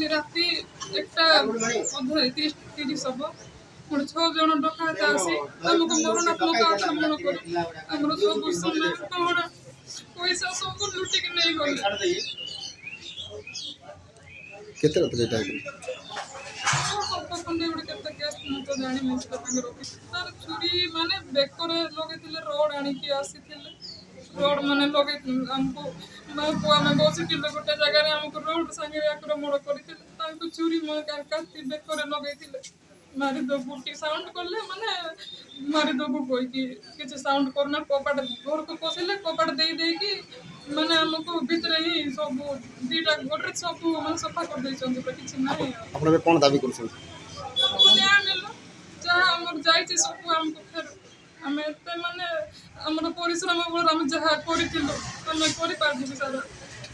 କାଲି ରାତି 1:30 ହବ ମୋର 6 ଜଣ ଡକାୟତ ଆସି ଆମକୁ ମରଣାତ୍ମକ ଆକ୍ରମଣ କରି ଆମର ସବୁ ସୁନା ଗହଣା ପଇସା ସବୁ ଲୁଟିକି ନେଇଗଲେ। କେତେ ରାତି ଯେଟା କେତେ କେସ୍ ମୁଁ ତ ଜାଣିନି ସେଟା ତାଙ୍କ ରଖି ତାର ଛୁରୀ ମାନେ ବେକରେ ଲଗେଇଥିଲେ ରୋଡ୍ ଆଣିକି ଆସିଥିଲେ ରୋଡ୍ ମାନେ ଲଗେଇଥିଲେ ଆମକୁ ମୋ ପୁଅ ଆମେ ବସିଥିଲେ ଗୋଟେ ଜାଗାରେ ଆମକୁ ରୋଡ୍ ସାଙ୍ଗରେ ଆକ୍ରମଣ କରିଥିଲେ ତାଙ୍କୁ ଛୁରୀ କାଟି ବେକରେ ଲଗେଇଥିଲେ ମାରିଦବୁ ଟିକେ ସାଉଣ୍ଡ କଲେ ମାନେ ମାରିଦବୁ କହିକି କିଛି ସାଉଣ୍ଡ କରୁନା କବାଟ ଘରକୁ ପଶିଲେ କବାଟ ଦେଇକି ମାନେ ଆମକୁ ଭିତରେ ହିଁ ସବୁ ଦିଟା ଗୋଟରେ ସବୁ ମାନେ ସଫା କରିଦେଇଛନ୍ତି ତ କିଛି ନାହିଁ ଆଉ ଆପଣ ଏବେ କ'ଣ ଦାବି କରୁଛନ୍ତି? ଯାହା ଆମର ଯାଇଛି ସବୁ ଆମକୁ ଫେର ଆମେ ଏତେ ମାନେ ଆମର ପରିଶ୍ରମ ବଳ ଆମେ ଯାହା କରିଥିଲୁ ଆମେ କରିପାରିବୁ ସାର୍।